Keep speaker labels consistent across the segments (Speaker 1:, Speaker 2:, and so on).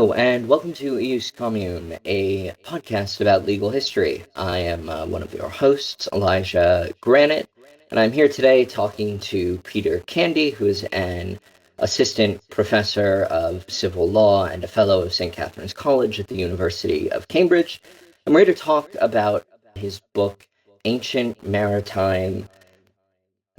Speaker 1: Hello, and welcome to Eus Commune, a podcast about legal history. I am one of your hosts, Elijah Granite, and I'm here today talking to Peter Candy, who is an assistant professor of civil law and a fellow of St. Catherine's College at the University of Cambridge. And we're here to talk about his book, Ancient Maritime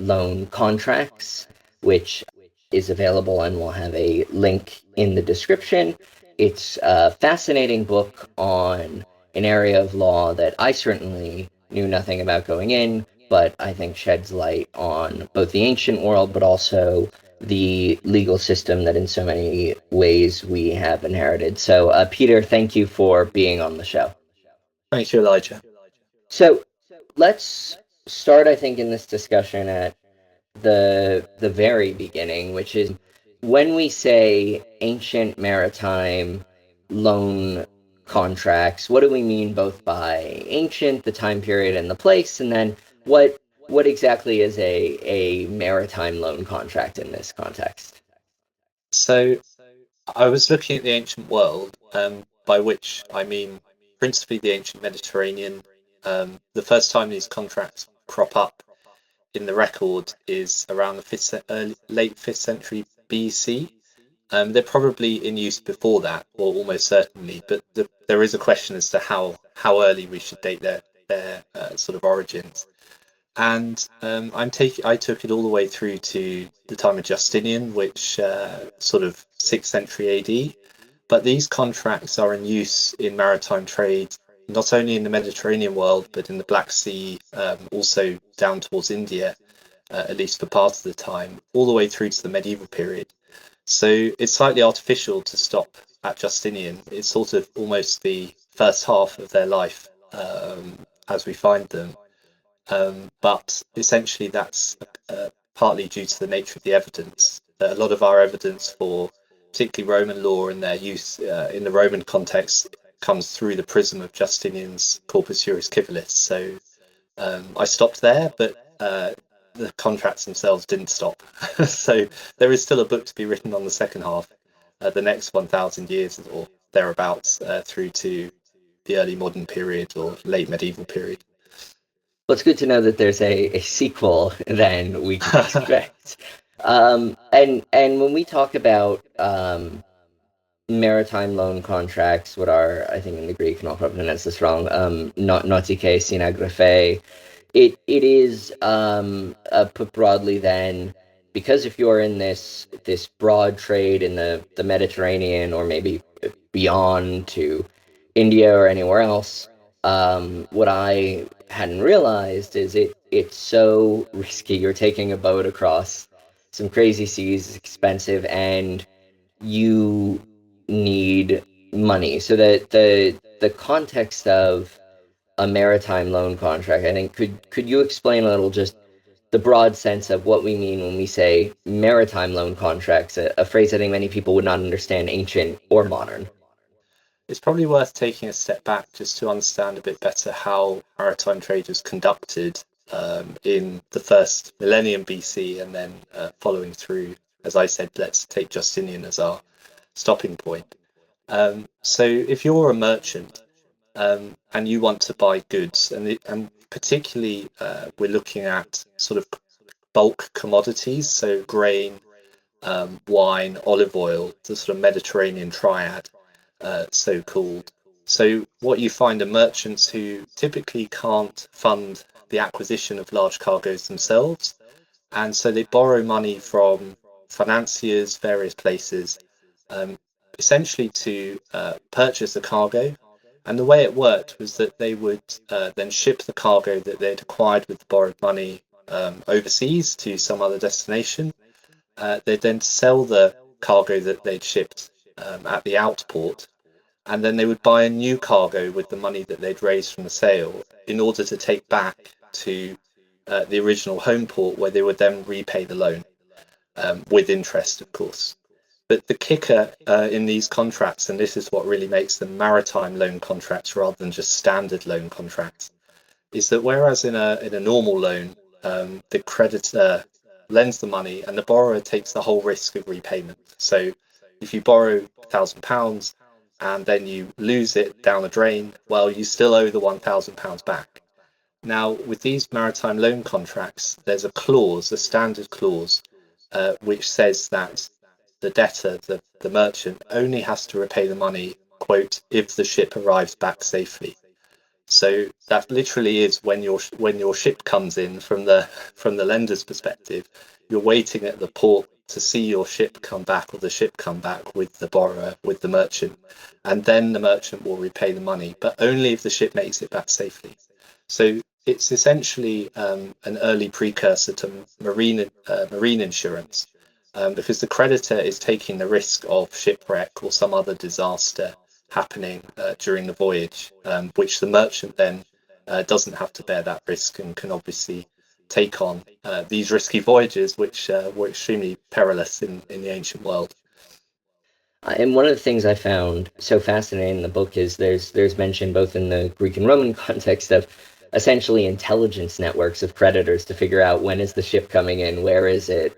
Speaker 1: Loan Contracts, which is available and we'll have a link in the description. It's a fascinating book on an area of law that I certainly knew nothing about going in, but I think sheds light on both the ancient world, but also the legal system that in so many ways we have inherited. So, Peter, thank you for being on the show.
Speaker 2: Thank you, Elijah.
Speaker 1: So let's start, I think, in this discussion at the very beginning, which is when we say ancient maritime loan contracts, what do we mean both by ancient, the time period and the place, and then what exactly is a maritime loan contract in this context?
Speaker 2: So I was looking at the ancient world, by which I mean principally the ancient Mediterranean. The first time these contracts crop up in the record is around the late 5th century BC. They're probably in use before that, or almost certainly, but there is a question as to how early we should date their sort of origins. And I took it all the way through to the time of Justinian, which sort of 6th century AD. But these contracts are in use in maritime trade, not only in the Mediterranean world, but in the Black Sea, also down towards India, at least for part of the time, all the way through to the medieval period. So it's slightly artificial to stop at Justinian. It's sort of almost the first half of their life as we find them. But essentially that's partly due to the nature of the evidence. A lot of our evidence for particularly Roman law and their use in the Roman context comes through the prism of Justinian's Corpus Juris Civilis. So I stopped there, but the contracts themselves didn't stop. So there is still a book to be written on the second half, the next 1,000 years or thereabouts, through to the early modern period or late medieval period.
Speaker 1: Well, it's good to know that there's a sequel then we can expect. And when we talk about maritime loan contracts, what are, I think in the Greek, and I'll probably pronounce this wrong, nautike synagrophe, it is put broadly then, because if you're in this broad trade in the Mediterranean or maybe beyond to India or anywhere else, what I hadn't realized is it's so risky. You're taking a boat across some crazy seas, it's expensive, and you need money. So that the context of a maritime loan contract, I think, could you explain a little just the broad sense of what we mean when we say maritime loan contracts, a phrase I think many people would not understand, ancient or modern?
Speaker 2: It's probably worth taking a step back just to understand a bit better how maritime trade was conducted in the first millennium BC, and then following through, as I said, let's take Justinian as our stopping point. So if you're a merchant and you want to buy goods, and particularly we're looking at sort of bulk commodities, so grain, wine, olive oil, the sort of Mediterranean triad, so called. So what you find are merchants who typically can't fund the acquisition of large cargoes themselves, and so they borrow money from financiers, various places, essentially to purchase a cargo. And the way it worked was that they would then ship the cargo that they'd acquired with the borrowed money overseas to some other destination. They'd then sell the cargo that they'd shipped at the outport, and then they would buy a new cargo with the money that they'd raised from the sale in order to take back to the original home port, where they would then repay the loan with interest, of course. But the kicker in these contracts, and this is what really makes them maritime loan contracts rather than just standard loan contracts, is that whereas in a normal loan, the creditor lends the money and the borrower takes the whole risk of repayment. So if you borrow £1,000 and then you lose it down the drain, well, you still owe the £1,000 back. Now, with these maritime loan contracts, there's a clause, a standard clause, which says that the debtor, the merchant, only has to repay the money, quote, if the ship arrives back safely. So that literally is when your ship comes in from the lender's perspective, you're waiting at the port to see your ship come back, or the ship come back with the borrower, with the merchant, and then the merchant will repay the money, but only if the ship makes it back safely. So it's essentially an early precursor to marine insurance, because the creditor is taking the risk of shipwreck or some other disaster happening during the voyage, which the merchant then doesn't have to bear that risk and can obviously take on these risky voyages, which were extremely perilous in the ancient world.
Speaker 1: And one of the things I found so fascinating in the book is there's mention both in the Greek and Roman context of essentially intelligence networks of creditors to figure out when is the ship coming in, where is it?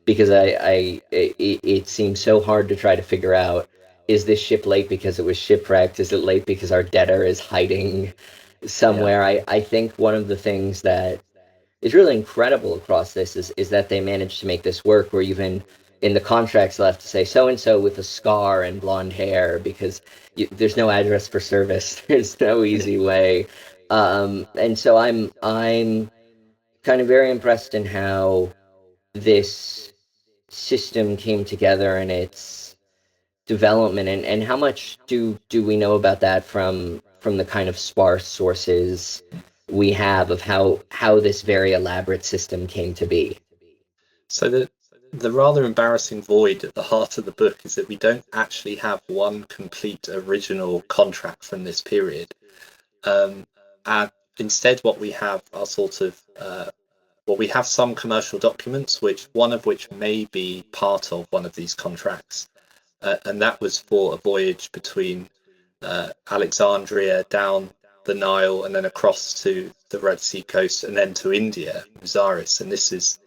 Speaker 1: Because it seems so hard to try to figure out, is this ship late because it was shipwrecked? Is it late because our debtor is hiding
Speaker 2: Yeah,
Speaker 1: somewhere? I think one of the things that is really incredible across this is that they managed to make this work where even in the contracts they'll have to say so and so with a scar and blonde hair because there's no address for service. There's no easy way. And so I'm kind of very impressed in how this system came together and its development, and how much do we know about that from the kind of sparse sources we have of how this very elaborate system came to be.
Speaker 2: so the rather embarrassing void at the heart of the book is that we don't actually have one complete original contract from this period. And instead, what we have are sort of well, we have some commercial documents, one of which may be part of one of these contracts, and that was for a voyage between Alexandria down the Nile and then across to the Red Sea coast and then to India, Mazaris, and this is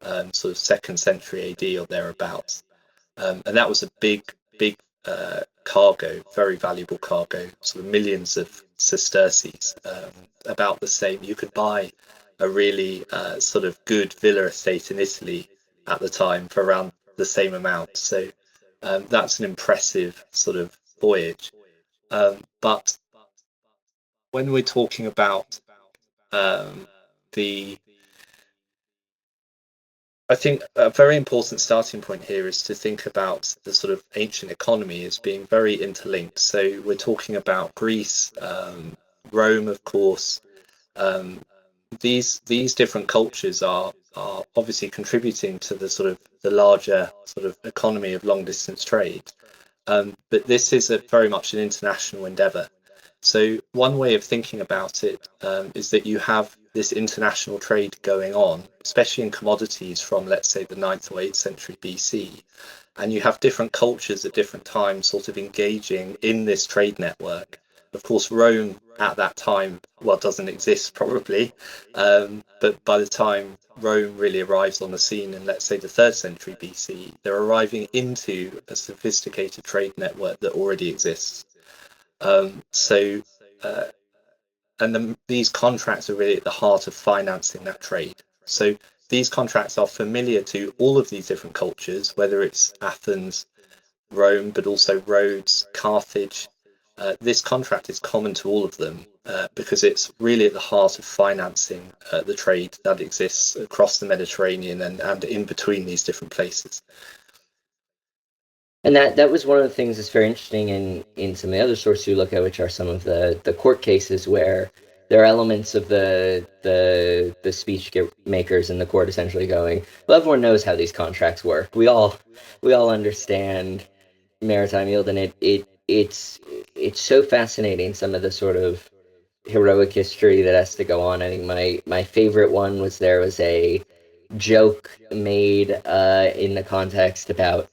Speaker 2: sort of 2nd century AD or thereabouts. And that was a big cargo, very valuable cargo, sort of millions of sesterces, about the same. You could buy a really sort of good villa estate in Italy at the time for around the same amount. So that's an impressive sort of voyage. But when we're talking about the I think a very important starting point here is to think about the sort of ancient economy as being very interlinked. So we're talking about Greece, Rome, of course. Um, these different cultures are obviously contributing to the sort of the larger sort of economy of long distance trade. But this is very much an international endeavour. So one way of thinking about it is that you have this international trade going on, especially in commodities from, let's say, the 9th or 8th century BC, and you have different cultures at different times sort of engaging in this trade network. Of course, Rome at that time, well, doesn't exist probably, but by the time Rome really arrives on the scene in, let's say, the 3rd century BC, they're arriving into a sophisticated trade network that already exists. So, uh, these contracts are really at the heart of financing that trade. So these contracts are familiar to all of these different cultures, whether it's Athens, Rome, but also Rhodes, Carthage. This contract is common to all of them because it's really at the heart of financing the trade that exists across the Mediterranean and in between these different places.
Speaker 1: And that was one of the things that's very interesting in some of the other sources you look at, which are some of the court cases where there are elements of the speech makers in the court essentially going, well, everyone knows how these contracts work. We all understand maritime yield, and it's so fascinating, some of the sort of heroic history that has to go on. I think my favorite one was there was a joke made in the context about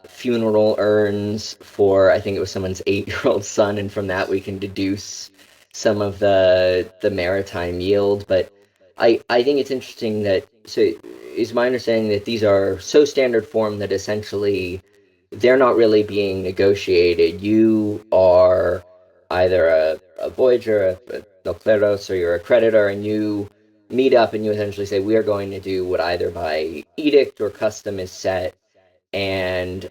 Speaker 1: funeral urns for, I think it was someone's 8-year-old son, and from that we can deduce some of the maritime yield. But I think it's interesting that, so is my understanding that these are so standard form that essentially they're not really being negotiated. You are either a voyager, a nocleros, or you're a creditor, and you meet up and you essentially say, we are going to do what either by edict or custom is set. And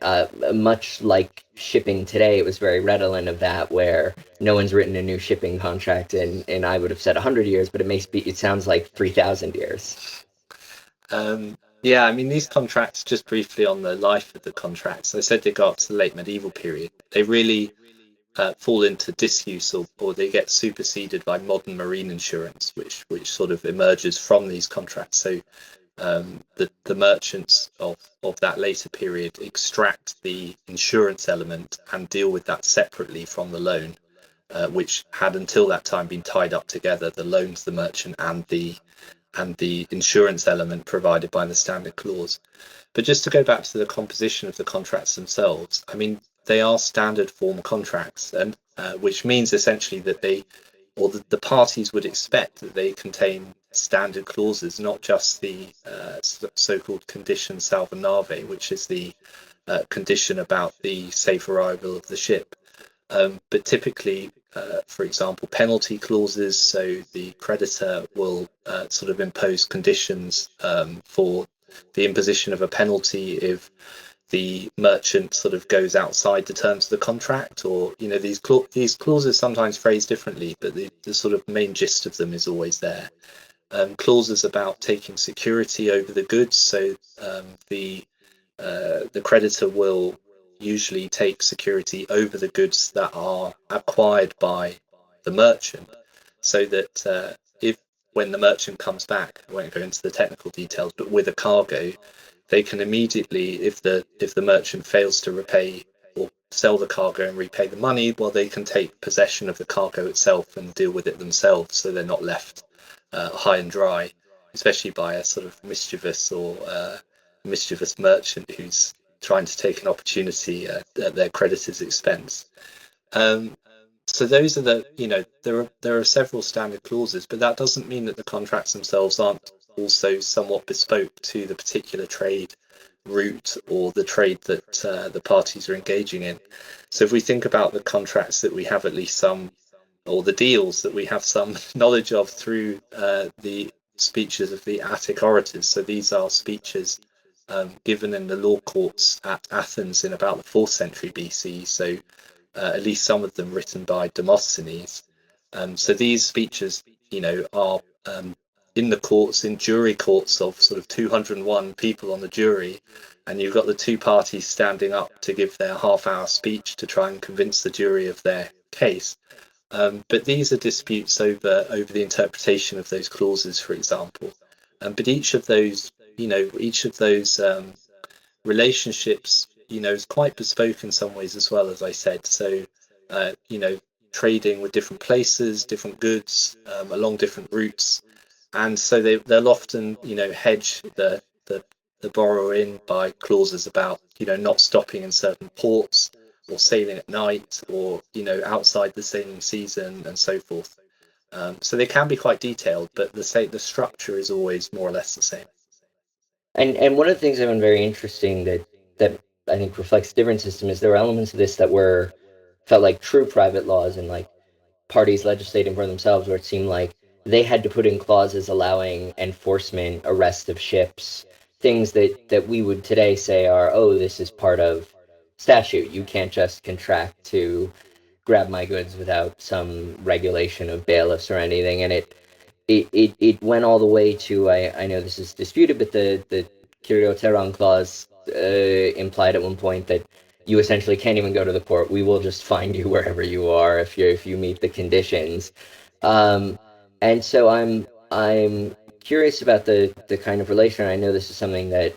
Speaker 1: much like shipping today, it was very redolent of that, where no one's written a new shipping contract in I would have said 100 years, but it sounds like 3,000 years.
Speaker 2: Yeah, I mean, these contracts, just briefly on the life of the contracts, I said they go up to the late medieval period. They really fall into disuse, or they get superseded by modern marine insurance, which sort of emerges from these contracts. So the merchants of that later period extract the insurance element and deal with that separately from the loan, which had until that time been tied up together, the loan to the merchant and the insurance element provided by the standard clause. But just to go back to the composition of the contracts themselves, I mean, they are standard form contracts, and which means essentially that the parties would expect that they contain standard clauses, not just the so-called condition salva nave, which is the condition about the safe arrival of the ship. But typically, for example, penalty clauses, so the creditor will sort of impose conditions for the imposition of a penalty if the merchant sort of goes outside the terms of the contract, or these clauses sometimes phrased differently, but the sort of main gist of them is always there. Clauses about taking security over the goods, so the creditor will usually take security over the goods that are acquired by the merchant, so that if when the merchant comes back, I won't go into the technical details, but with a cargo, they can immediately, if the merchant fails to repay or sell the cargo and repay the money, well, they can take possession of the cargo itself and deal with it themselves, so they're not left high and dry, especially by a sort of mischievous merchant who's trying to take an opportunity at their creditor's expense. So those are there are several standard clauses, but that doesn't mean that the contracts themselves aren't also somewhat bespoke to the particular trade route or the trade that the parties are engaging in. So if we think about the contracts that we have at least some, or the deals that we have some knowledge of through the speeches of the Attic orators. So these are speeches given in the law courts at Athens in about the 4th century BC. So at least some of them written by Demosthenes. So these speeches, are in the courts, in jury courts of sort of 201 people on the jury, and you've got the two parties standing up to give their half-hour speech to try and convince the jury of their case. But these are disputes over the interpretation of those clauses, for example. But each of those relationships, is quite bespoke in some ways as well, as I said. So, trading with different places, different goods, along different routes, and so they'll often, hedge the borrower in by clauses about, not stopping in certain ports, or sailing at night, or outside the sailing season, and so forth. So they can be quite detailed, but the structure is always more or less the same.
Speaker 1: And one of the things I found very interesting that I think reflects a different system is there were elements of this that felt like true private laws, and like parties legislating for themselves, where it seemed like they had to put in clauses allowing enforcement, arrest of ships, things that we would today say are, oh, this is part of statute. You can't just contract to grab my goods without some regulation of bailiffs or anything. And it went all the way to, I know this is disputed, but the Kyrios clause implied at one point that you essentially can't even go to the court. We will just find you wherever you are if you meet the conditions. And so I'm curious about the kind of relation. I know this is something that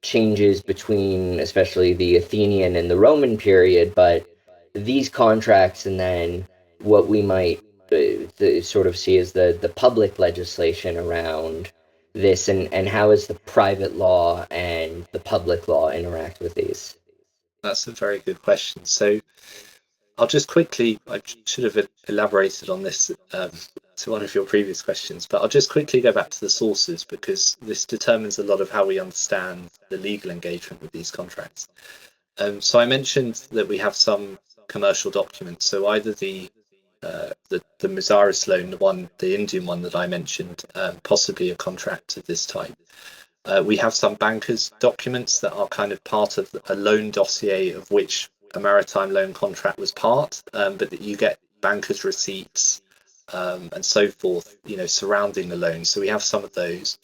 Speaker 1: changes between especially the Athenian and the Roman period, but these contracts and then what we might sort of see as the public legislation around this, and how is the private law and the public law interact with these?
Speaker 2: That's a very good question. So I'll just quickly, I should have elaborated on this to one of your previous questions, but I'll just quickly go back to the sources, because this determines a lot of how we understand the legal engagement with these contracts. So I mentioned that we have some commercial documents. So either the Mazaris loan, the Indian one that I mentioned, possibly a contract of this type. We have some bankers' documents that are kind of part of a loan dossier of which a maritime loan contract was part, but that you get bankers' receipts and so forth, surrounding the loan. So we have some of those.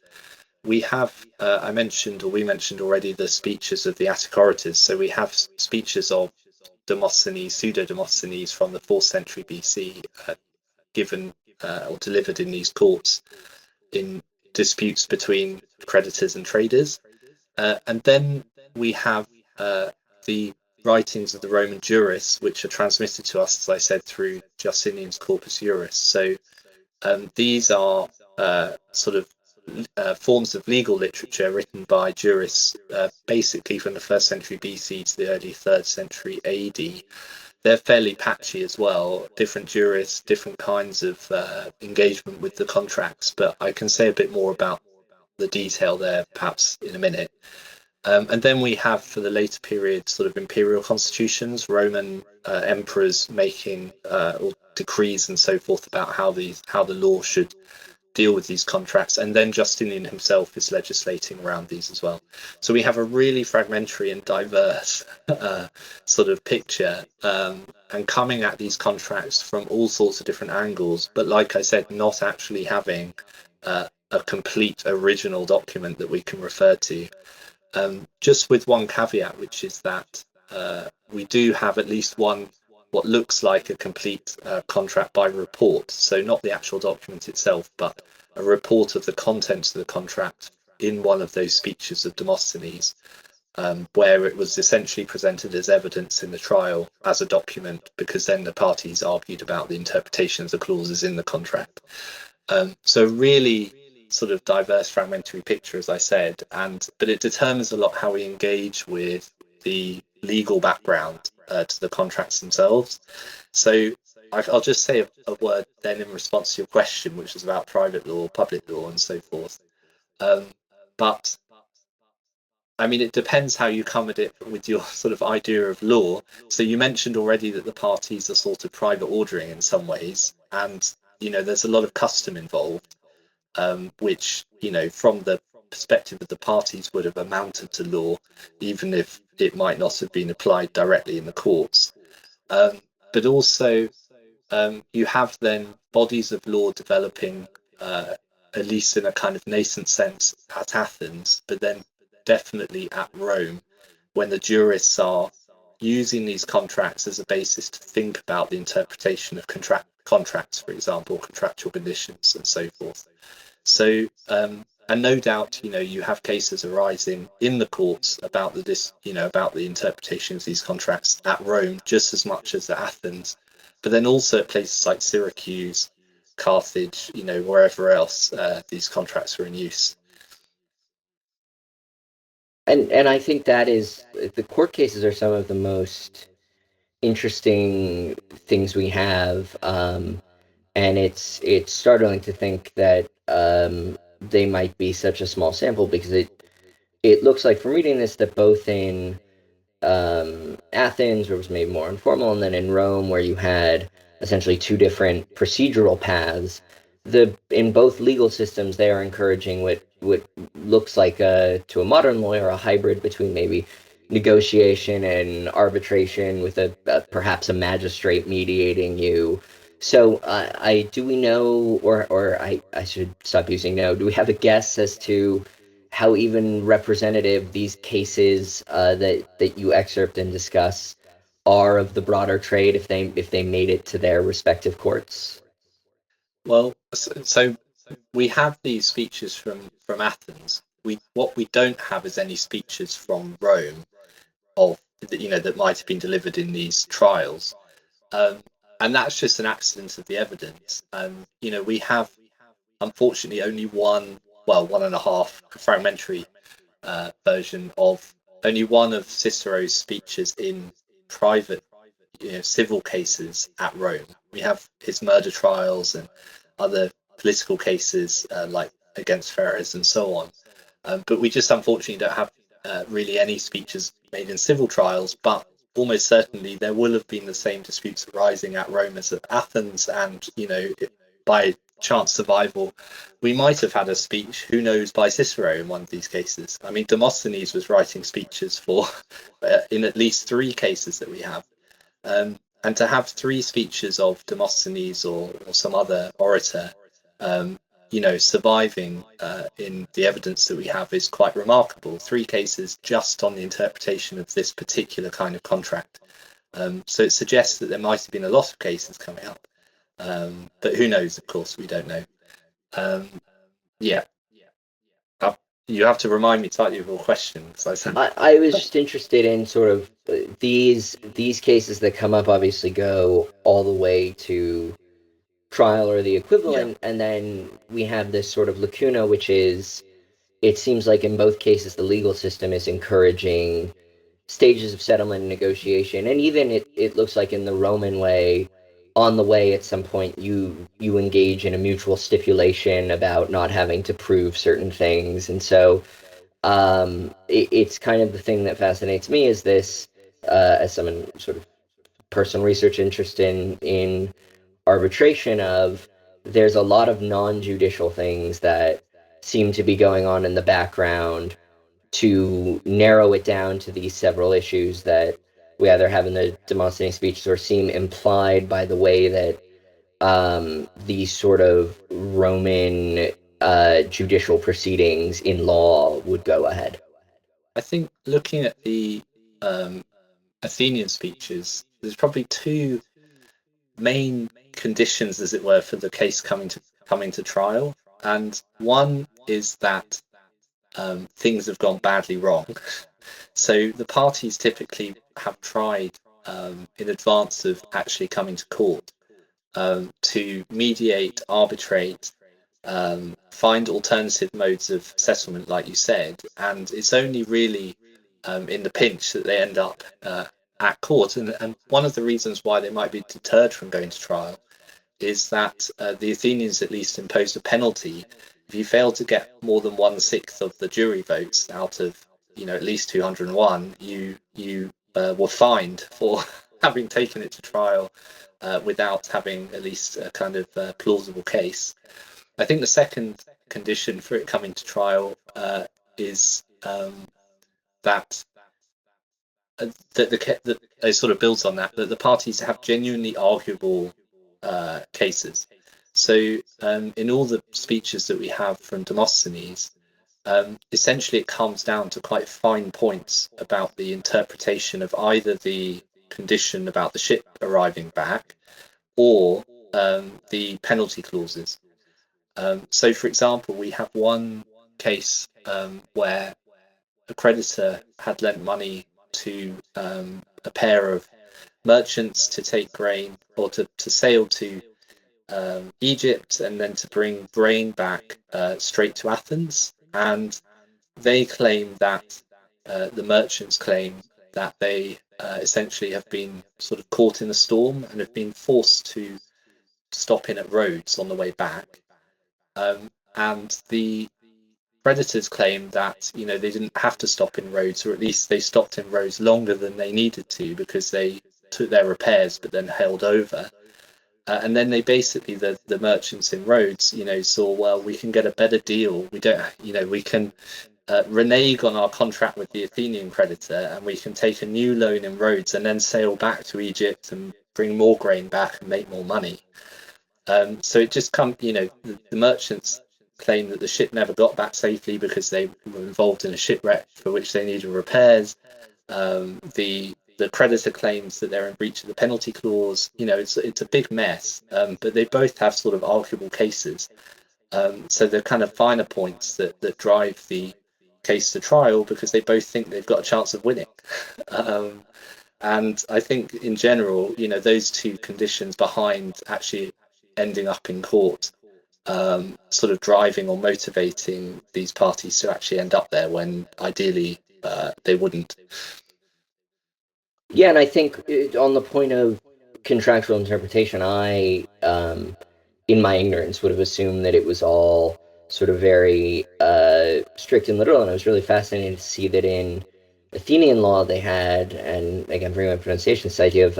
Speaker 2: We have, we mentioned already the speeches of the Attic orators. So we have speeches of Demosthenes, Pseudo-Demosthenes from the 4th century BC, given or delivered in these courts in disputes between creditors and traders. And then we have the writings of the Roman jurists, which are transmitted to us, as I said, through Justinian's Corpus Juris. So these are sort of forms of legal literature written by jurists basically from the 1st century BC to the early 3rd century AD. They're fairly patchy as well, different jurists, different kinds of engagement with the contracts, but I can say a bit more about the detail there perhaps in a minute. And then we have, for the later period, sort of imperial constitutions, Roman emperors making or decrees and so forth about how the law should deal with these contracts, and then Justinian himself is legislating around these as well. So we have a really fragmentary and diverse sort of picture, and coming at these contracts from all sorts of different angles, but like I said, not actually having a complete original document that we can refer to. Just with one caveat, which is that we do have at least one what looks like a complete contract by report. So not the actual document itself, but a report of the contents of the contract in one of those speeches of Demosthenes, where it was essentially presented as evidence in the trial as a document, because then the parties argued about the interpretation of the clauses in the contract. So really sort of diverse, fragmentary picture, as I said, but it determines a lot how we engage with the legal background to the contracts themselves. So I'll just say a word then in response to your question, which is about private law, public law, and so forth. But I mean, it depends how you come at it with your sort of idea of law. So you mentioned already that the parties are sort of private ordering in some ways, and there's a lot of custom involved, which from the perspective of the parties would have amounted to law, even if it might not have been applied directly in the courts. But also you have then bodies of law developing, at least in a kind of nascent sense, at Athens, but then definitely at Rome, when the jurists are using these contracts as a basis to think about the interpretation of contracts, for example, contractual conditions and so forth. So, and no doubt, you have cases arising in the courts about about the interpretation of these contracts at Rome just as much as at Athens, but then also at places like Syracuse, Carthage, wherever else these contracts were in use.
Speaker 1: And I think that is, the court cases are some of the most interesting things we have, and it's startling to think that they might be such a small sample, because it looks like from reading this that both in Athens, where it was maybe more informal, and then in Rome, where you had essentially two different procedural paths, in both legal systems they are encouraging what looks like to a modern lawyer a hybrid between maybe negotiation and arbitration, with perhaps a magistrate mediating you. So do we know, or I should stop using know, do we have a guess as to how even representative these cases that you excerpt and discuss are of the broader trade, if they made it to their respective courts?
Speaker 2: Well, so we have these speeches from Athens. What we don't have is any speeches from Rome that might have been delivered in these trials, and that's just an accident of the evidence. We have unfortunately only one and a half fragmentary version of only one of Cicero's speeches in private civil cases at Rome. We have his murder trials and other political cases like against Ferrers and so on, but we just unfortunately don't have really any speeches made in civil trials, but almost certainly there will have been the same disputes arising at Rome as at Athens, and by chance survival, we might have had a speech, who knows, by Cicero in one of these cases. I mean, Demosthenes was writing speeches for in at least 3 cases that we have. And to have 3 speeches of Demosthenes or some other orator, surviving in the evidence that we have is quite remarkable. 3 cases just on the interpretation of this particular kind of contract. So it suggests that there might have been a lot of cases coming up. But who knows, of course, we don't know. Yeah. You have to remind me tightly of your questions.
Speaker 1: I was just interested in sort of these cases that come up obviously go all the way to trial or the equivalent, and then we have this sort of lacuna, which is, it seems like in both cases the legal system is encouraging stages of settlement and negotiation, and even it looks like in the Roman way, on the way at some point you engage in a mutual stipulation about not having to prove certain things. And so it's kind of the thing that fascinates me is this, as someone sort of personal research interest in arbitration, of there's a lot of non-judicial things that seem to be going on in the background to narrow it down to these several issues that we either have in the Demosthenes speeches or seem implied by the way that these sort of Roman judicial proceedings in law would go ahead.
Speaker 2: I think looking at the Athenian speeches, there's probably 2 main conditions, as it were, for the case coming to trial. And one is that things have gone badly wrong. So the parties typically have tried in advance of actually coming to court to mediate, arbitrate, find alternative modes of settlement, like you said, and it's only really in the pinch that they end up at court. And one of the reasons why they might be deterred from going to trial is that the Athenians at least imposed a penalty if you fail to get more than 1/6 of the jury votes out of at least 201. You were fined for having taken it to trial without having at least a kind of plausible case. I think the second condition for it coming to trial is that it sort of builds on that the parties have genuinely arguable cases. So in all the speeches that we have from Demosthenes, essentially it comes down to quite fine points about the interpretation of either the condition about the ship arriving back or the penalty clauses. So, for example, we have one case where a creditor had lent money to a pair of merchants to take grain or to sail to Egypt and then to bring grain back straight to Athens. And they claim that the merchants claim that they essentially have been sort of caught in a storm and have been forced to stop in at Rhodes on the way back. And the creditors claim that they didn't have to stop in Rhodes, or at least they stopped in Rhodes longer than they needed to because they took their repairs but then held over. And then they basically, the merchants in Rhodes, saw, well, we can get a better deal. We don't, we can renege on our contract with the Athenian creditor, and we can take a new loan in Rhodes and then sail back to Egypt and bring more grain back and make more money. So it just comes, the merchants claim that the ship never got back safely because they were involved in a shipwreck for which they needed repairs. The creditor claims that they're in breach of the penalty clause. It's a big mess, but they both have sort of arguable cases. So they're kind of finer points that drive the case to trial because they both think they've got a chance of winning. And I think in general, those 2 conditions behind actually ending up in court sort of driving or motivating these parties to actually end up there when ideally they wouldn't.
Speaker 1: Yeah, and I think on the point of contractual interpretation, I, in my ignorance, would have assumed that it was all sort of very strict and literal, and I was really fascinated to see that in Athenian law they had, and again, bring my pronunciation, this idea of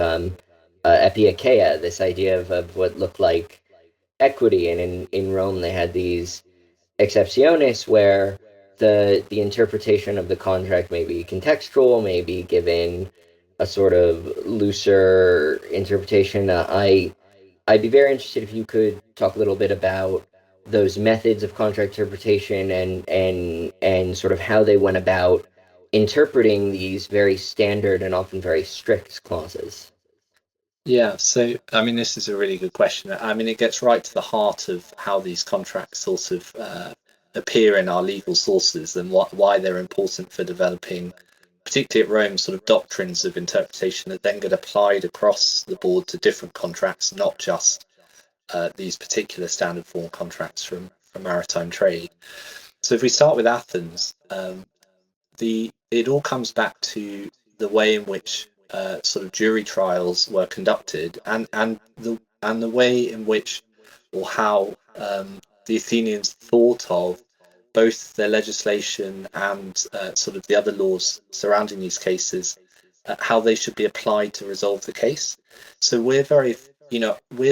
Speaker 1: epieikeia, this idea of what looked like equity, and in Rome they had these exceptiones where the interpretation of the contract may be contextual, may be given a sort of looser interpretation. I'd be very interested if you could talk a little bit about those methods of contract interpretation and sort of how they went about interpreting these very standard and often very strict clauses.
Speaker 2: Yeah, so I mean, this is a really good question. I mean, it gets right to the heart of how these contracts sort of appear in our legal sources and why they're important for developing, particularly at Rome, sort of doctrines of interpretation that then get applied across the board to different contracts, not just these particular standard form contracts from maritime trade. So if we start with Athens, it all comes back to the way in which sort of jury trials were conducted, and the way in which or how the Athenians thought of both their legislation and sort of the other laws surrounding these cases, how they should be applied to resolve the case. So we're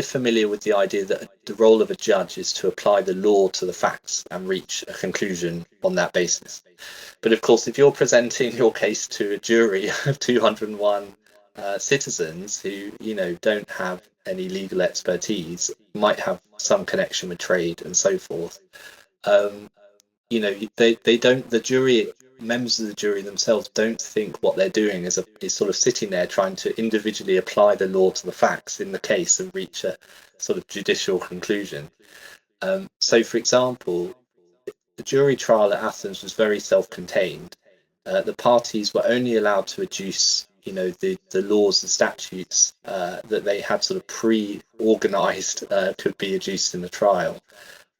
Speaker 2: familiar with the idea that the role of a judge is to apply the law to the facts and reach a conclusion on that basis. But of course, if you're presenting your case to a jury of 201 citizens who, don't have any legal expertise, might have some connection with trade and so forth, they don't. The jury members of the jury themselves don't think what they're doing is sort of sitting there trying to individually apply the law to the facts in the case and reach a sort of judicial conclusion. So, for example, the jury trial at Athens was very self-contained. The parties were only allowed to adduce, the laws and statutes that they had sort of pre-organized could be adduced in the trial.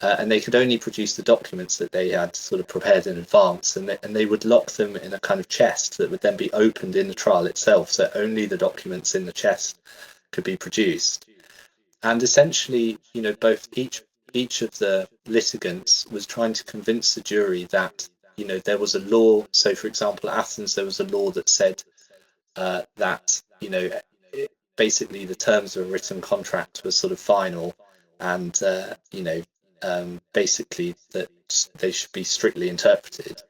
Speaker 2: And they could only produce the documents that they had sort of prepared in advance, and they would lock them in a kind of chest that would then be opened in the trial itself, so only the documents in the chest could be produced. And essentially, both each of the litigants was trying to convince the jury that there was a law. So, for example, at Athens, there was a law that said that basically the terms of a written contract was sort of final, and basically that they should be strictly interpreted.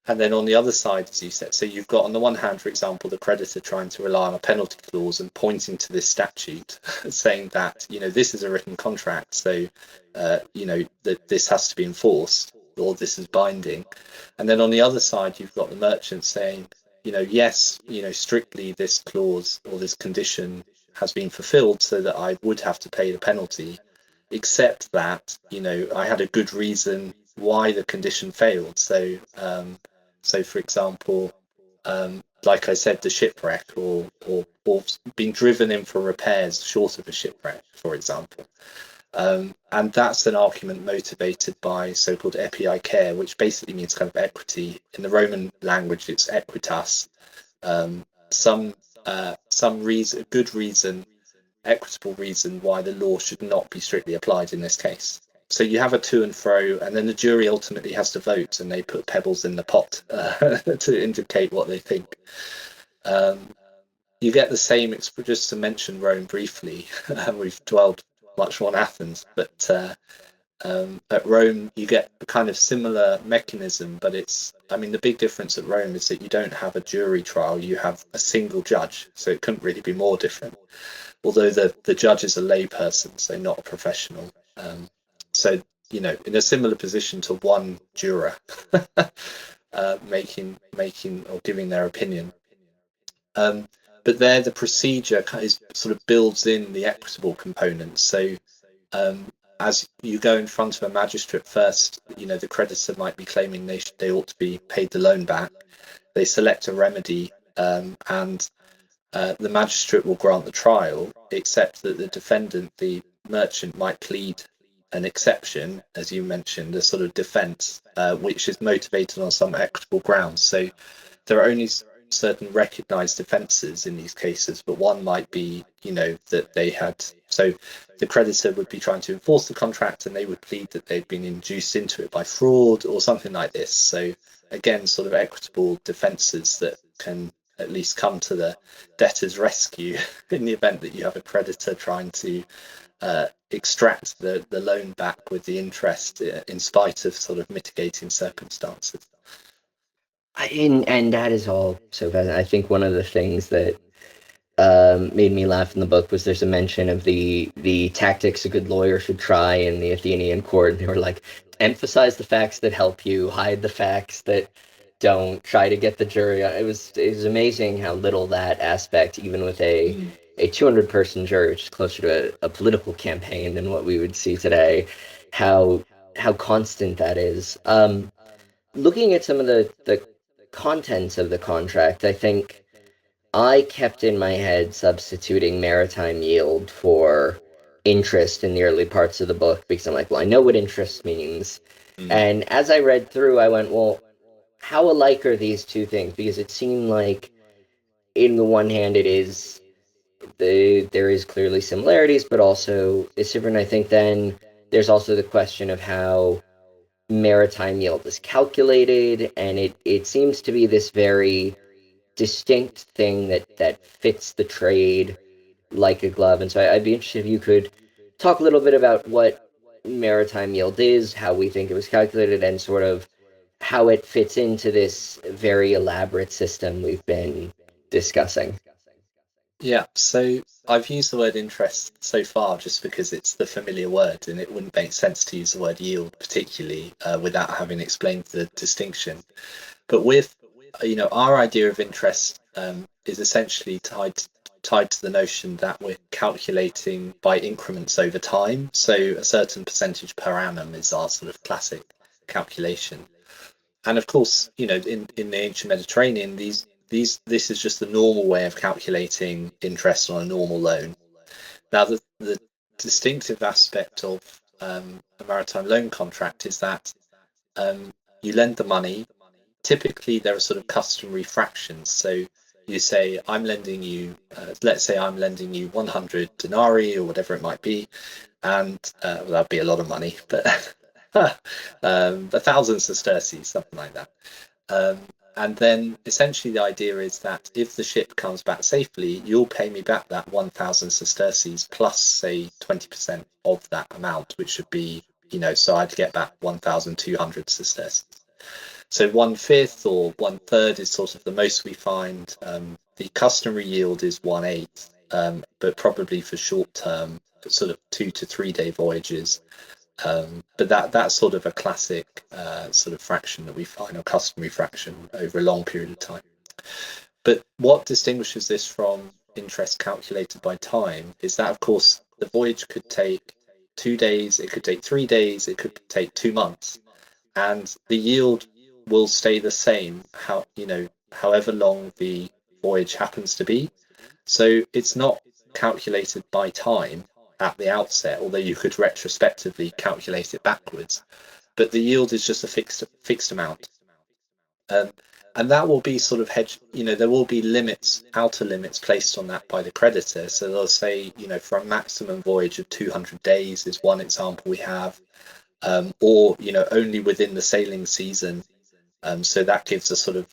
Speaker 2: And then on the other side, as you said, so you've got on the one hand, for example, the creditor trying to rely on a penalty clause and pointing to this statute, saying that this is a written contract, so that this has to be enforced or this is binding. And then on the other side, you've got the merchant saying, yes, strictly this clause or this condition has been fulfilled, so that I would have to pay the penalty, except that I had a good reason why the condition failed. So for example, like I said, the shipwreck or being driven in for repairs short of a shipwreck, for example. And that's an argument motivated by so-called epieikeia, which basically means kind of equity. In the Roman language, it's equitas. Some reason, good reason, equitable reason why the law should not be strictly applied in this case. So you have a to and fro, and then the jury ultimately has to vote, and they put pebbles in the pot to indicate what they think. You get the same, just to mention Rome briefly, we've dwelled much more on Athens, but at Rome you get a kind of similar mechanism, but the big difference at Rome is that you don't have a jury trial, you have a single judge, so it couldn't really be more different. Although the judge is a layperson, so not a professional. So, in a similar position to one juror making or giving their opinion. But there the procedure is sort of builds in the equitable component. So as you go in front of a magistrate first, the creditor might be claiming they ought to be paid the loan back. They select a remedy, and the magistrate will grant the trial, except that the defendant, the merchant, might plead an exception, as you mentioned, a sort of defence, which is motivated on some equitable grounds. So there are only certain recognised defences in these cases, but one might be, that they had So the creditor would be trying to enforce the contract, and they would plead that they'd been induced into it by fraud or something like this. So again, sort of equitable defences that can at least come to the debtor's rescue in the event that you have a creditor trying to extract the loan back with the interest in spite of sort of mitigating circumstances.
Speaker 1: And that is all so fascinating. I think one of the things that made me laugh in the book was there's a mention of the tactics a good lawyer should try in the Athenian court. And they were like, emphasize the facts that help you, hide the facts that don't, try to get the jury. It was amazing how little that aspect, even with a 200-person jury, which is closer to a political campaign than what we would see today, how constant that is. Looking at some of the contents of the contract, I think I kept in my head substituting maritime yield for interest in the early parts of the book because I'm like, well, I know what interest means. And as I read through, I went, well, how alike are these two things? Because it seemed like, in the one hand, there is clearly similarities, but also it's different. I think then there's also the question of how maritime yield is calculated, and it seems to be this very distinct thing that fits the trade like a glove. And so I'd be interested if you could talk a little bit about what maritime yield is, how we think it was calculated, and sort of how it fits into this very elaborate system we've been discussing.
Speaker 2: Yeah, so I've used the word interest so far just because it's the familiar word, and it wouldn't make sense to use the word yield particularly without having explained the distinction. But with our idea of interest is essentially tied to the notion that we're calculating by increments over time. So a certain percentage per annum is our sort of classic calculation. And of course, in the ancient Mediterranean, this is just the normal way of calculating interest on a normal loan. Now, the distinctive aspect of a maritime loan contract is that you lend the money. Typically, there are sort of customary fractions. So you say, I'm lending you, let's say I'm lending you 100 denarii or whatever it might be, and well, that'd be a lot of money, but 1,000 sesterces, something like that. And then essentially the idea is that if the ship comes back safely, you'll pay me back that 1,000 sesterces plus, say, 20% of that amount, which should be, so I'd get back 1,200 sesterces. So 1/5 or 1/3 is sort of the most we find. The customary yield is 1/8, but probably for short term, sort of 2 to 3 day voyages. But that's sort of a classic sort of fraction that we find, or customary fraction over a long period of time. But what distinguishes this from interest calculated by time is that, of course, the voyage could take 2 days, it could take 3 days, it could take 2 months, and the yield will stay the same however long the voyage happens to be. So it's not calculated by time at the outset, although you could retrospectively calculate it backwards. But the yield is just a fixed amount. And that will be sort of hedged, there will be limits, outer limits placed on that by the creditor. So they'll say, for a maximum voyage of 200 days is one example we have, or, only within the sailing season. So that gives a sort of,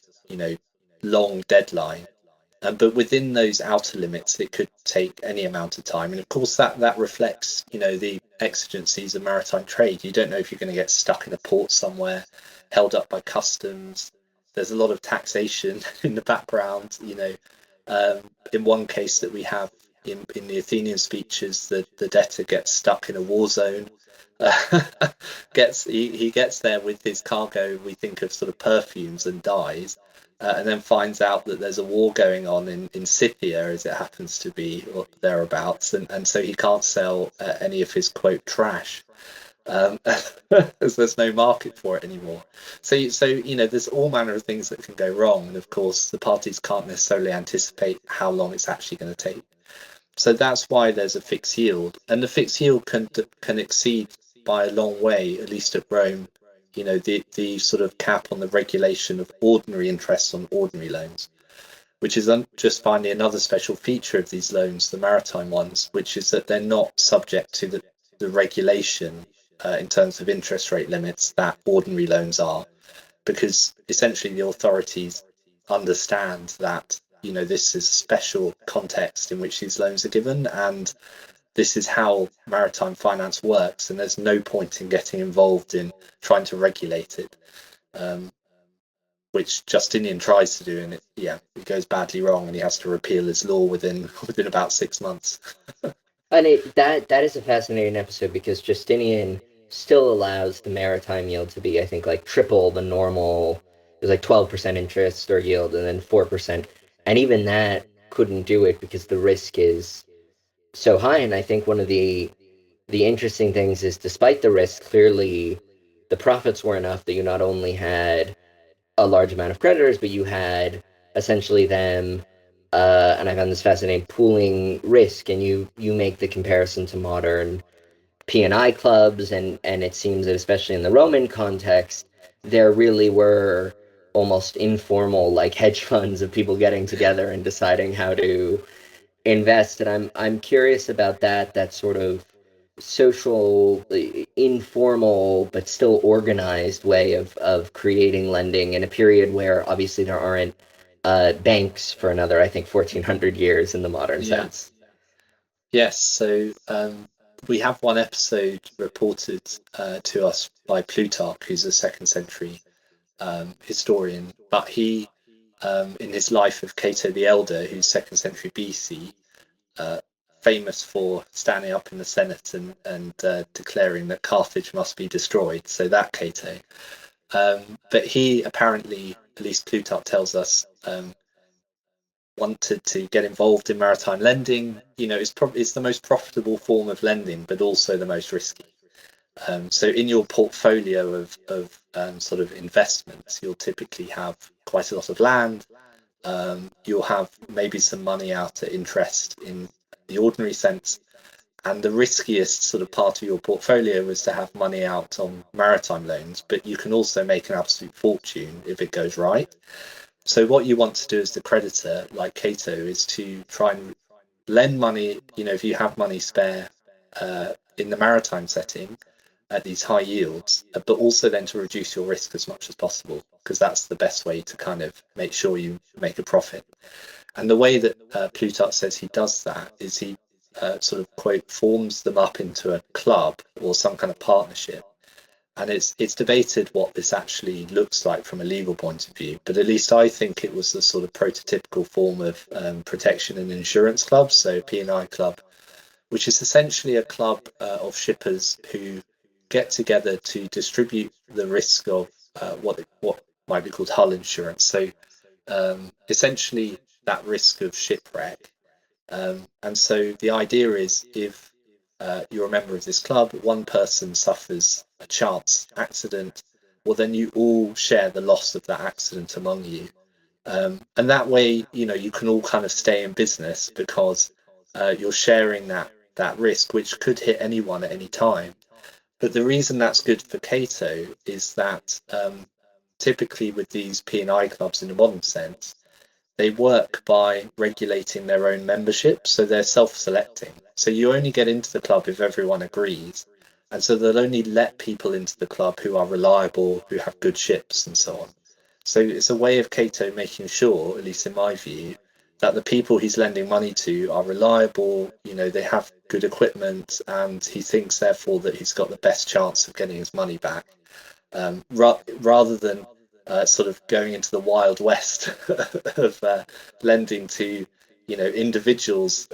Speaker 2: long deadline. But within those outer limits, it could take any amount of time. And of course, that reflects, the exigencies of maritime trade. You don't know if you're going to get stuck in a port somewhere, held up by customs. There's a lot of taxation in the background. In one case that we have in the Athenian speeches, the debtor gets stuck in a war zone. He gets there with his cargo, we think of sort of perfumes, and dies. And then finds out that there's a war going on in Scythia, as it happens to be, or thereabouts, and so he can't sell any of his, quote, trash, as there's no market for it anymore. So there's all manner of things that can go wrong, and of course the parties can't necessarily anticipate how long it's actually going to take. So that's why there's a fixed yield, and the fixed yield can exceed by a long way, at least at Rome, the sort of cap on the regulation of ordinary interest on ordinary loans. which is just finally another special feature of these loans, the maritime ones, which is that they're not subject to the regulation in terms of interest rate limits that ordinary loans are, because essentially the authorities understand that this is a special context in which these loans are given, and this is how maritime finance works, and there's no point in getting involved in trying to regulate it, which Justinian tries to do, and it goes badly wrong, and he has to repeal his law within about 6 months.
Speaker 1: And that is a fascinating episode because Justinian still allows the maritime yield to be, I think, like triple the normal. It was like 12% interest or yield, and then 4%, and even that couldn't do it because the risk is so high. And I think one of the interesting things is, despite the risk, clearly the profits were enough that you not only had a large amount of creditors, but you had essentially them, and I found this fascinating, pooling risk, and you make the comparison to modern P&I clubs, and it seems that especially in the Roman context, there really were almost informal like hedge funds of people getting together and deciding how to invest. And I'm curious about that sort of social, informal but still organized way of creating lending in a period where obviously there aren't banks for another, I think, 1400 years in the modern
Speaker 2: Yeah.
Speaker 1: sense.
Speaker 2: Yes. So we have one episode reported to us by Plutarch, who's a second century historian, but he, in his life of Cato the Elder, who's second century BC, famous for standing up in the Senate and declaring that Carthage must be destroyed. So that Cato. But he apparently, at least Plutarch tells us, wanted to get involved in maritime lending. It's the most profitable form of lending, but also the most risky. So in your portfolio of sort of investments, you'll typically have quite a lot of land. You'll have maybe some money out at interest in the ordinary sense. And the riskiest sort of part of your portfolio is to have money out on maritime loans, but you can also make an absolute fortune if it goes right. So what you want to do as the creditor, like Cato, is to try and lend money, if you have money spare in the maritime setting at these high yields, but also then to reduce your risk as much as possible, because that's the best way to kind of make sure you make a profit. And the way that Plutarch says he does that is he sort of, quote, forms them up into a club or some kind of partnership. And it's debated what this actually looks like from a legal point of view, but at least I think it was the sort of prototypical form of protection and insurance clubs, so P&I club, which is essentially a club of shippers who get together to distribute the risk of what might be called hull insurance. So essentially that risk of shipwreck. And so the idea is, if you're a member of this club, one person suffers a chance accident, well, then you all share the loss of that accident among you. And that way, you can all kind of stay in business because you're sharing that risk, which could hit anyone at any time. But the reason that's good for Cato is that typically with these P&I clubs in the modern sense, they work by regulating their own membership, so they're self-selecting. So you only get into the club if everyone agrees, and so they'll only let people into the club who are reliable, who have good ships, and so on. So it's a way of Cato making sure, at least in my view, that the people he's lending money to are reliable, they have good equipment, and he thinks therefore that he's got the best chance of getting his money back, rather than sort of going into the wild west of lending to individuals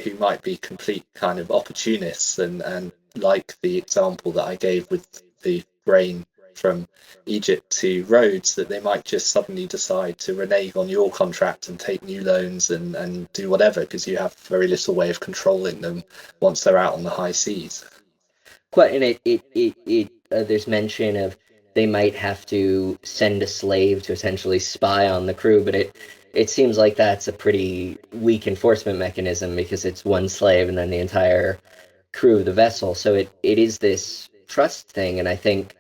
Speaker 2: who might be complete kind of opportunists, and like the example that I gave with the grain from Egypt to Rhodes, that they might just suddenly decide to renege on your contract and take new loans and do whatever, because you have very little way of controlling them once they're out on the high seas.
Speaker 1: Quite, and there's mention of they might have to send a slave to essentially spy on the crew, but it seems like that's a pretty weak enforcement mechanism because it's one slave and then the entire crew of the vessel. So it is this trust thing, and I think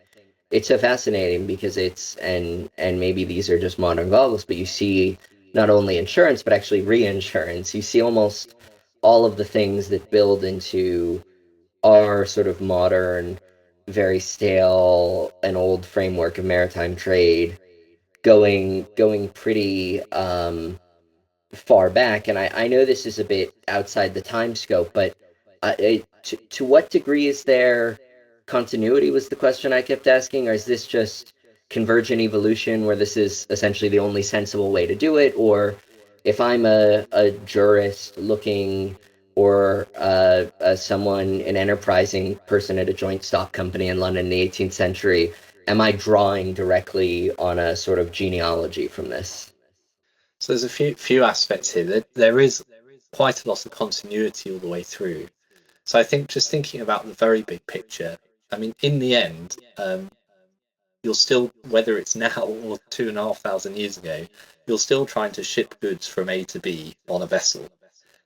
Speaker 1: it's so fascinating because and maybe these are just modern goggles, but you see not only insurance but actually reinsurance. You see almost all of the things that build into our sort of modern, very stale and old framework of maritime trade going pretty far back. And I know this is a bit outside the time scope, but to what degree is there continuity was the question I kept asking, or is this just convergent evolution where this is essentially the only sensible way to do it? Or if I'm a jurist looking or someone, an enterprising person at a joint stock company in London in the 18th century, am I drawing directly on a sort of genealogy from this?
Speaker 2: So there's a few aspects here. There is quite a lot of continuity all the way through. So I think just thinking about the very big picture, I mean, in the end, you're still, whether it's now or 2,500 years ago, you're still trying to ship goods from A to B on a vessel.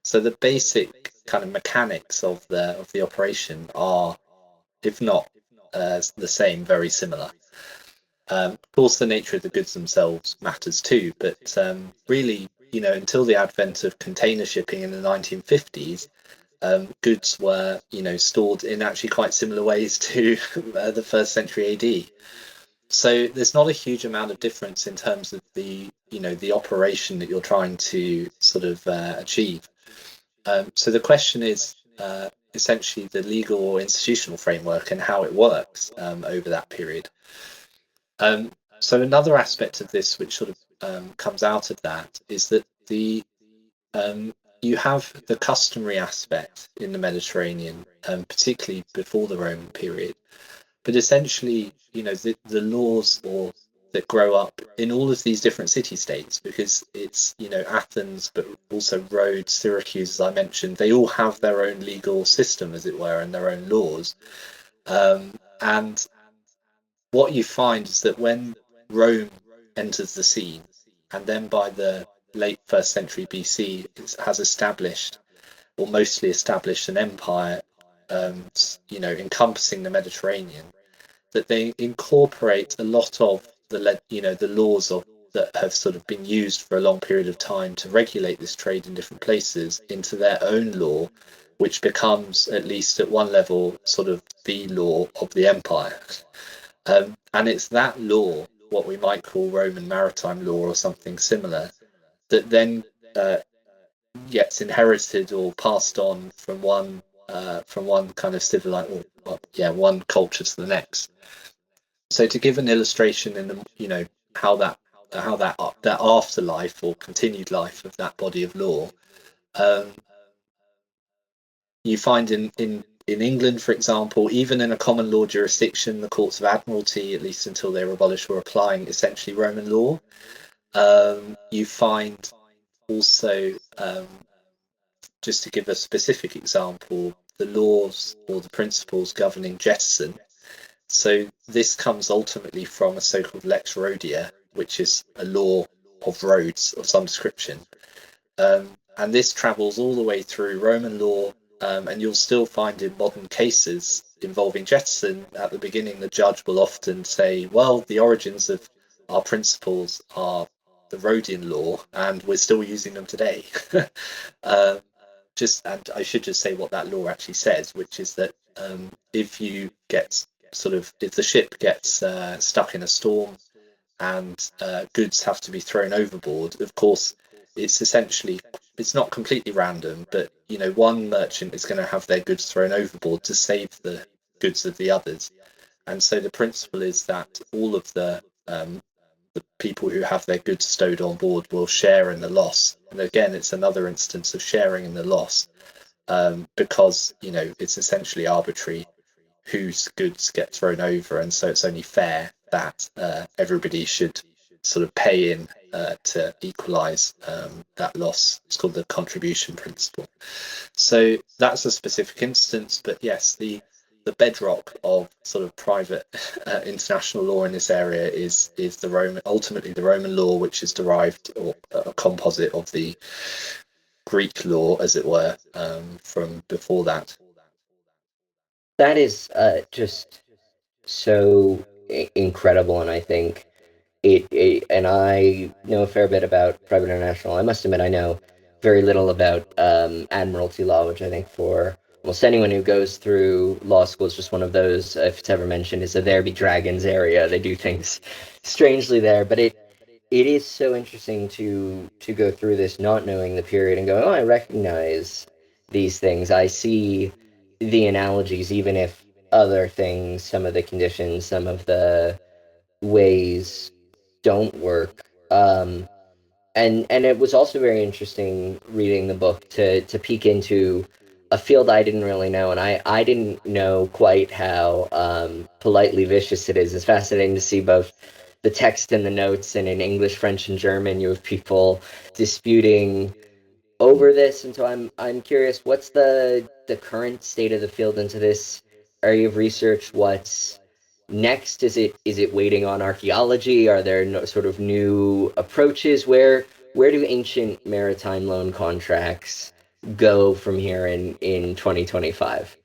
Speaker 2: So the basic kind of mechanics of the operation are, if not the same, very similar. Of course, the nature of the goods themselves matters too, but really, until the advent of container shipping in the 1950s, goods were, stored in actually quite similar ways to the first century AD. So there's not a huge amount of difference in terms of the operation that you're trying to sort of achieve. So the question is essentially the legal or institutional framework and how it works over that period. So another aspect of this, which sort of comes out of that, is that the you have the customary aspect in the Mediterranean, particularly before the Roman period, but essentially, the laws or that grow up in all of these different city-states, because it's Athens, but also Rhodes, Syracuse, as I mentioned, they all have their own legal system, as it were, and their own laws. And what you find is that when Rome enters the scene, and then by the late first century BC, it has established or mostly established an empire, encompassing the Mediterranean, that they incorporate a lot of the laws of that have sort of been used for a long period of time to regulate this trade in different places into their own law, which becomes, at least at one level, sort of the law of the empire. And it's that law, what we might call Roman maritime law or something similar, that then gets inherited or passed on from one kind of one culture to the next. So to give an illustration in the how that afterlife or continued life of that body of law, um, you find in England, for example, even in a common law jurisdiction, the courts of admiralty, at least until they were abolished, were applying essentially Roman law. You find also, just to give a specific example, the laws or the principles governing jettison. So this comes ultimately from a so-called lex Rhodia, which is a law of roads of some description. And this travels all the way through Roman law, and you'll still find in modern cases involving jettison, at the beginning, the judge will often say, well, the origins of our principles are the Rhodian law, and we're still using them today. um, and I should just say what that law actually says, which is that if the ship gets stuck in a storm and goods have to be thrown overboard, of course, it's not completely random, but one merchant is going to have their goods thrown overboard to save the goods of the others. And so the principle is that all of the people who have their goods stowed on board will share in the loss. And again, it's another instance of sharing in the loss, because it's essentially arbitrary whose goods get thrown over, and so it's only fair that everybody should sort of pay in to equalize that loss. It's called the contribution principle. So that's a specific instance, but yes, the bedrock of sort of private international law in this area is ultimately the Roman law, which is derived or a composite of the Greek law, as it were, from before that.
Speaker 1: That is just so incredible, and I think and I know a fair bit about private international. I must admit, I know very little about admiralty law, which I think for almost anyone who goes through law school is just one of those, if it's ever mentioned, is a there be dragons area. They do things strangely there, but it is so interesting to go through this not knowing the period and go, oh, I recognize these things. I see the analogies, even if other things, some of the conditions, some of the ways don't work. And it was also very interesting reading the book to peek into a field I didn't really know, and I didn't know quite how politely vicious it is. It's fascinating to see both the text and the notes, and in English, French, and German, you have people disputing over this, and so I'm curious, what's the current state of the field into this area of research? What's next? Is it waiting on archaeology? Are there no, sort of new approaches? Where do ancient maritime loan contracts go from here in 2025?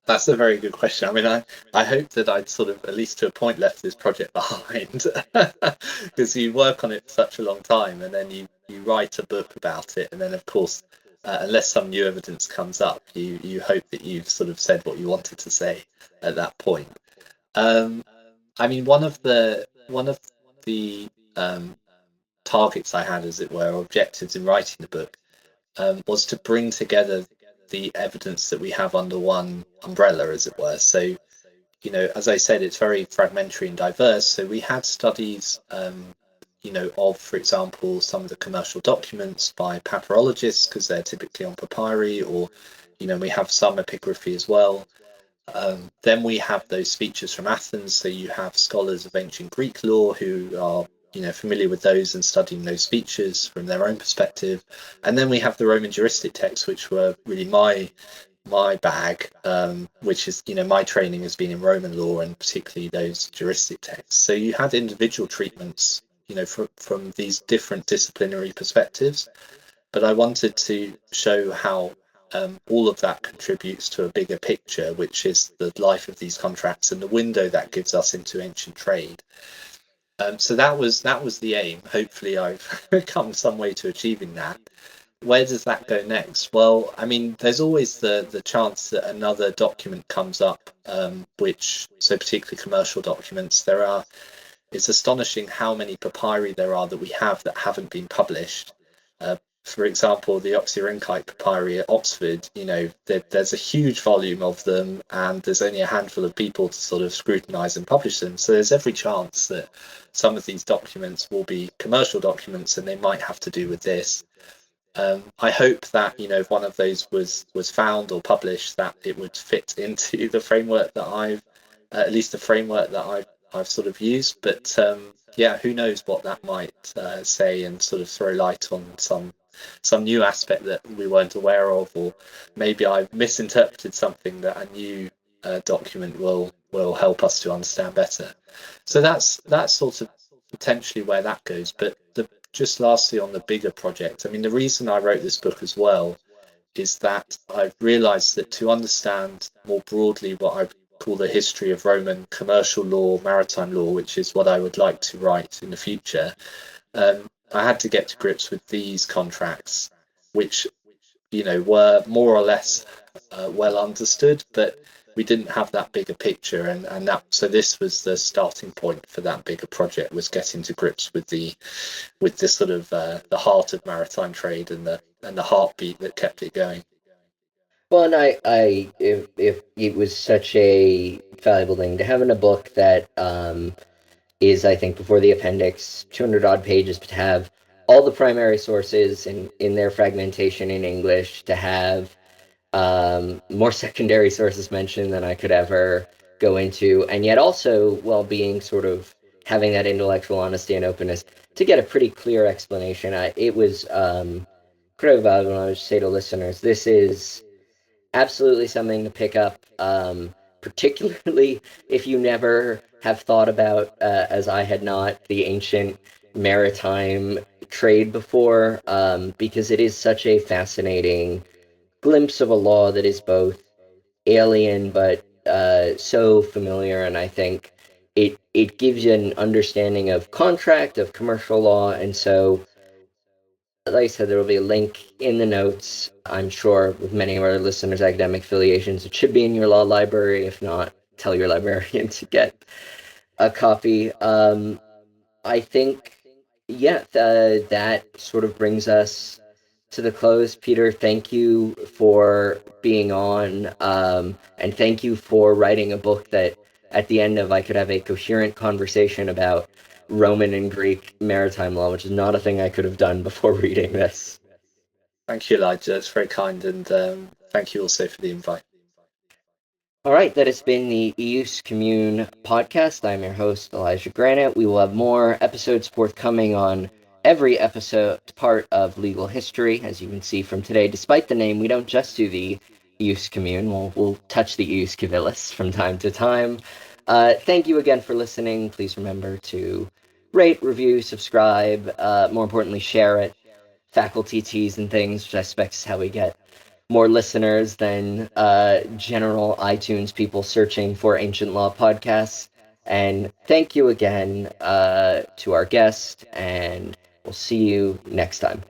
Speaker 2: That's a very good question. I mean, I hope that I'd sort of, at least to a point, left this project behind because you work on it for such a long time and then you write a book about it. And then, of course, unless some new evidence comes up, you hope that you've sort of said what you wanted to say at that point. Um, I mean, one of the targets I had, as it were, or objectives in writing the book, was to bring together the evidence that we have under one umbrella, as it were. So, as I said, it's very fragmentary and diverse. So we had studies, of, for example, some of the commercial documents by papyrologists, because they're typically on papyri, or, we have some epigraphy as well. Then we have those features from Athens. So you have scholars of ancient Greek law who are, familiar with those and studying those features from their own perspective. And then we have the Roman juristic texts, which were really my bag, which is, my training has been in Roman law and particularly those juristic texts. So you had individual treatments, from these different disciplinary perspectives. But I wanted to show how all of that contributes to a bigger picture, which is the life of these contracts and the window that gives us into ancient trade. So that was the aim. Hopefully, I've come some way to achieving that. Where does that go next? Well, I mean, there's always the chance that another document comes up, so particularly commercial documents. It's astonishing how many papyri there are that we have that haven't been published. For example, the Oxyrhynchite papyri at Oxford, there's a huge volume of them and there's only a handful of people to sort of scrutinize and publish them. So there's every chance that some of these documents will be commercial documents and they might have to do with this. I hope that, if one of those was found or published, that it would fit into the framework that at least the framework that I've sort of used. But yeah, who knows what that might say and sort of throw light on some new aspect that we weren't aware of, or maybe I've misinterpreted something that a new document will help us to understand better. So that's sort of potentially where that goes. But just lastly on the bigger project, I mean, the reason I wrote this book as well is that I've realized that to understand more broadly what I call the history of Roman commercial law, maritime law, which is what I would like to write in the future, I had to get to grips with these contracts, which, were more or less well understood, but we didn't have that bigger picture, and so this was the starting point for that bigger project, was getting to grips with this sort of the heart of maritime trade and the heartbeat that kept it going.
Speaker 1: Well, and if it was such a valuable thing to have in a book that is, I think, before the appendix, 200 odd pages, to have all the primary sources in their fragmentation in English, to have more secondary sources mentioned than I could ever go into, and yet also, while being sort of having that intellectual honesty and openness to get a pretty clear explanation. It was incredibly valuable. I would say to listeners, this is absolutely something to pick up, particularly if you never have thought about, as I had not, the ancient maritime trade before, because it is such a fascinating glimpse of a law that is both alien but so familiar, and I think it gives you an understanding of contract, of commercial law, and so, like I said, there will be a link in the notes. I'm sure with many of our listeners' academic affiliations, it should be in your law library. If not, tell your librarian to get a copy. I think, yeah, that sort of brings us to the close. Peter, thank you for being on, and thank you for writing a book that at the end of I could have a coherent conversation about Roman and Greek maritime law, which is not a thing I could have done before reading this.
Speaker 2: Thank you, Elijah. It's very kind, and thank you also for the invite.
Speaker 1: All right, that has been the Eus Commune podcast. I'm your host, Elijah Granite. We will have more episodes forthcoming on every episode part of legal history. As you can see from today, despite the name, we don't just do the Eus Commune. We'll touch the Eus Civilis from time to time. Thank you again for listening. Please remember to rate, review, subscribe, more importantly, share it. Faculty teas and things, which I suspect is how we get more listeners than general iTunes people searching for ancient law podcasts. And thank you again to our guest, and we'll see you next time.